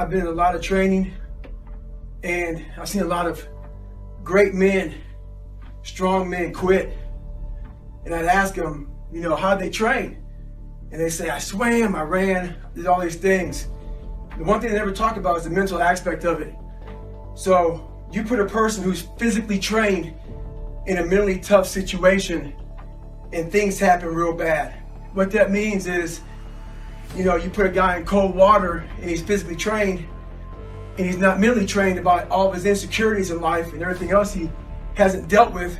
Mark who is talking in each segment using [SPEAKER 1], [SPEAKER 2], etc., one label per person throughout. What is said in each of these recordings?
[SPEAKER 1] I've been in a lot of training, and I've seen a lot of great men, strong men quit. And I'd ask them, how'd they train? And they say, I swam, I ran, did all these things. The one thing they never talk about is the mental aspect of it. So you put a person who's physically trained in a mentally tough situation and things happen real bad. What that means is, you put a guy in cold water and he's physically trained and he's not mentally trained about all of his insecurities in life and everything else he hasn't dealt with.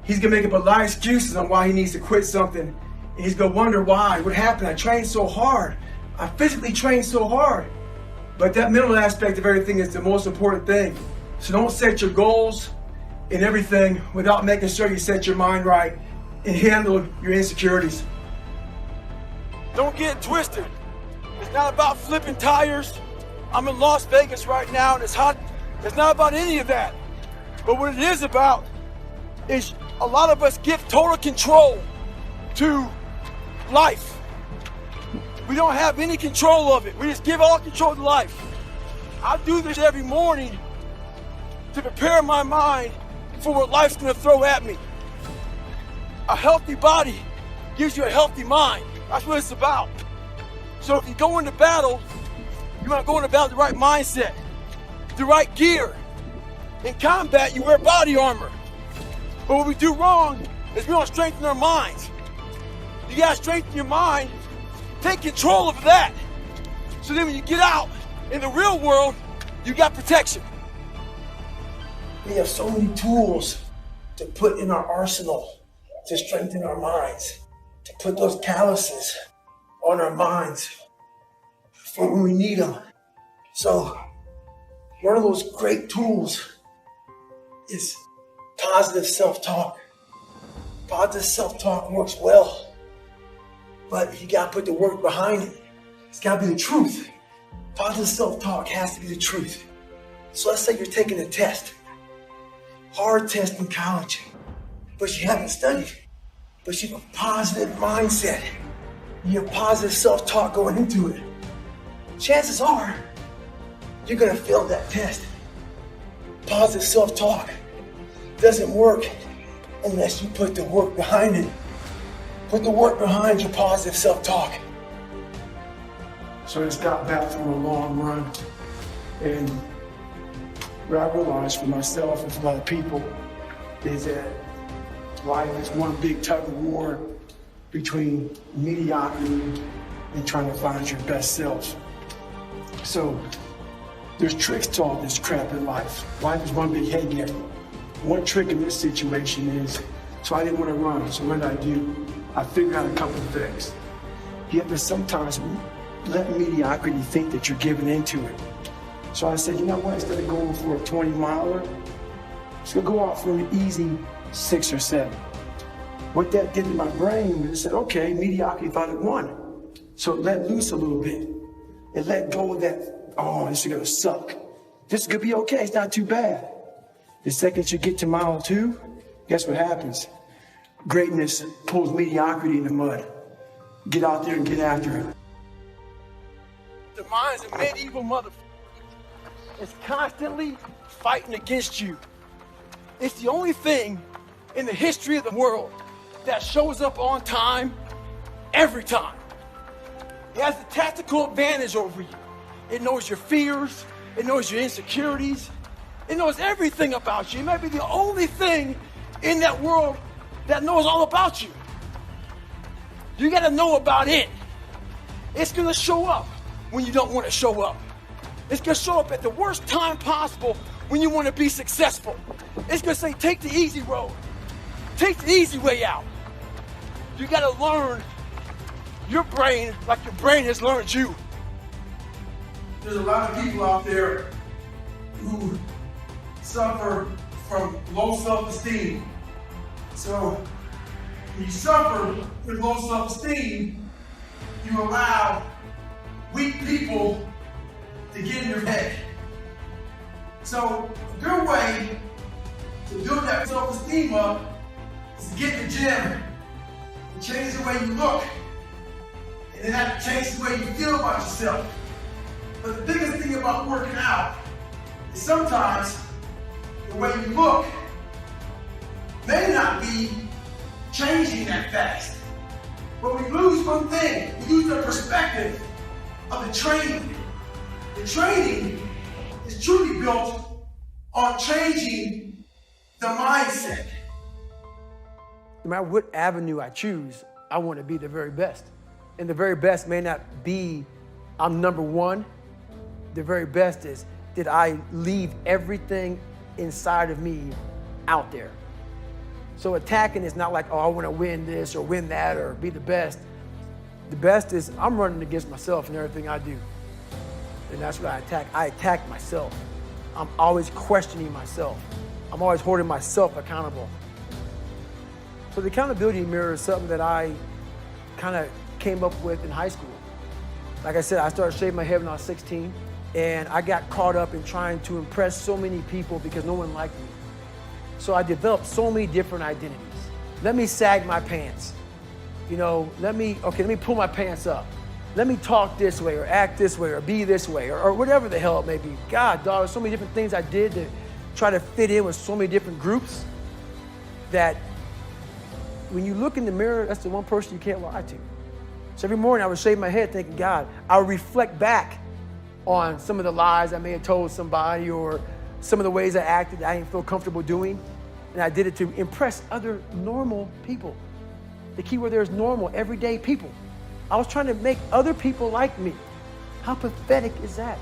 [SPEAKER 1] He's gonna make up a lot of excuses on why he needs to quit something. And he's gonna wonder why, what happened? I trained so hard. I physically trained so hard. But that mental aspect of everything is the most important thing. So don't set your goals and everything without making sure you set your mind right and handle your insecurities.
[SPEAKER 2] Don't get it twisted. It's not about flipping tires. I'm in Las Vegas right now and it's hot. It's not about any of that. But what it is about is a lot of us give total control to life. We don't have any control of it. We just give all control to life. I do this every morning to prepare my mind for what life's gonna throw at me. A healthy body gives you a healthy mind. That's what it's about. So if you go into battle, you want to go into battle with the right mindset, the right gear. In combat, you wear body armor. But what we do wrong is we don't strengthen our minds. You gotta strengthen your mind, take control of that. So then when you get out in the real world, you got protection.
[SPEAKER 1] We have so many tools to put in our arsenal to strengthen our minds, to put those calluses on our minds for when we need them. So one of those great tools is positive self-talk. Positive self-talk works well, but you gotta put the work behind it. It's gotta be the truth. Positive self-talk has to be the truth. So let's say you're taking a test, hard test in college, but you haven't studied, but you have a positive mindset. You have positive self-talk going into it. Chances are you're gonna fail that test. Positive self-talk doesn't work unless you put the work behind it. Put the work behind your positive self-talk. So I just got back from a long run, and what I realized for myself and for other people is that life is one big tug of war between mediocrity and trying to find your best self. So there's tricks to all this crap in life. Life is one big head game. One trick in this situation is, so I didn't want to run, so what did I do? I figured out a couple of things. You have to sometimes let mediocrity think that you're giving into it. So I said, you know what, instead of going for a 20-miler, just gonna go out for an easy 6 or 7. What that did to my brain was it said, okay, mediocrity thought it won. So it let loose a little bit. It let go of that, oh, this is gonna suck. This is gonna be okay, it's not too bad. The second you get to mile 2, guess what happens? Greatness pulls mediocrity in the mud. Get out there and get after it.
[SPEAKER 2] The mind's a medieval motherfucker. It's constantly fighting against you. It's the only thing in the history of the world that shows up on time every time. It has a tactical advantage over you. It knows your fears. It knows your insecurities. It knows everything about you. It might be the only thing in that world that knows all about you. You gotta know about it. It's gonna show up when you don't want to show up. It's gonna show up at the worst time possible when you want to be successful. It's gonna say, take the easy road. Take the easy way out. You gotta learn your brain like your brain has learned you.
[SPEAKER 1] There's a lot of people out there who suffer from low self-esteem. So when you suffer with low self-esteem, you allow weak people to get in your head. So a good way to build that self-esteem up is to get in the gym and change the way you look. And then that changes the way you feel about yourself.
[SPEAKER 2] But the biggest thing about working out is sometimes the way you look may not be changing that fast. But we lose one thing. We lose the perspective of the training. The training is truly built on changing the mindset. No matter what avenue I choose, I want to be the very best. And the very best may not be I'm number one. The very best is, did I leave everything inside of me out there? So attacking is not like, oh, I want to win this or win that or be the best. The best is I'm running against myself in everything I do. And that's what I attack. I attack myself. I'm always questioning myself. I'm always holding myself accountable. So the accountability mirror is something that I kind of came up with in high school. Like I said, I started shaving my head when I was 16, and I got caught up in trying to impress so many people because no one liked me. So I developed so many different identities. Let me sag my pants. You know, let me pull my pants up. Let me talk this way or act this way or be this way or whatever the hell it may be. God, dog, so many different things I did to try to fit in with so many different groups that when you look in the mirror, that's the one person you can't lie to. So every morning I would shave my head thinking, God, I would reflect back on some of the lies I may have told somebody or some of the ways I acted that I didn't feel comfortable doing. And I did it to impress other normal people. The key word there is normal, everyday people. I was trying to make other people like me. How pathetic is that?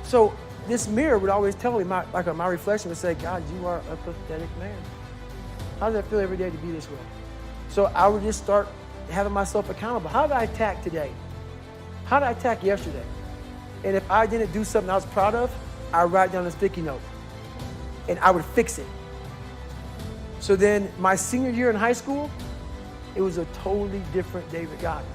[SPEAKER 2] So this mirror would always tell me, my reflection would say, God, you are a pathetic man. How does that feel every day to be this way? So I would just start having myself accountable. How did I attack today? How did I attack yesterday? And if I didn't do something I was proud of, I would write down a sticky note and I would fix it. So then my senior year in high school, it was a totally different David Goggins.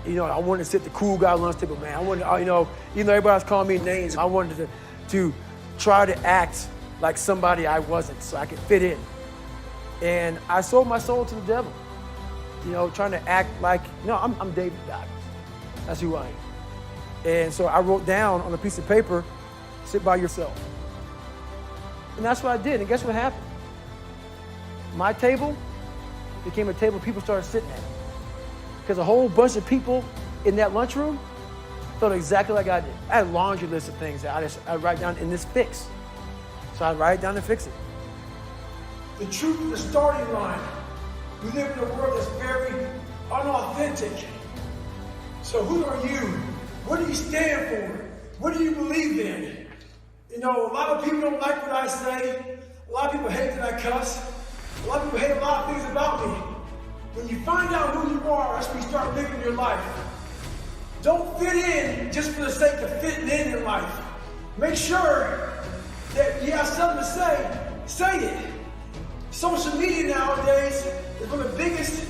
[SPEAKER 2] You know, I wanted to sit the cool guy lunch table, man. I wanted, you know, even though everybody was calling me names, I wanted to try to act like somebody I wasn't so I could fit in. And I sold my soul to the devil. You know, trying to act like, no, I'm David Goggins. That's who I am. And so I wrote down on a piece of paper, sit by yourself. And that's what I did. And guess what happened? My table became a table people started sitting at. Because a whole bunch of people in that lunchroom felt exactly like I did. I had a laundry list of things that I'd write down in this fix. So I'd write it down and fix it. The truth is the starting line. We live in a world that's very unauthentic. So who are you? What do you stand for? What do you believe in? You know, a lot of people don't like what I say. A lot of people hate that I cuss. A lot of people hate a lot of things about me. When you find out who you are, that's when you start living your life. Don't fit in just for the sake of fitting in life. Make sure that you have something to say it. Social media nowadays is one of the biggest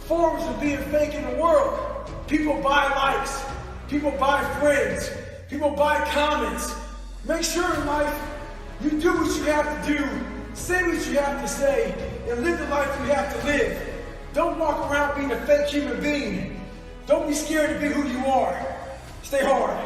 [SPEAKER 2] forms of being fake in the world. People buy likes, people buy friends, people buy comments. Make sure in life you do what you have to do, say what you have to say, and live the life you have to live. Don't walk around being a fake human being. Don't be scared to be who you are. Stay hard.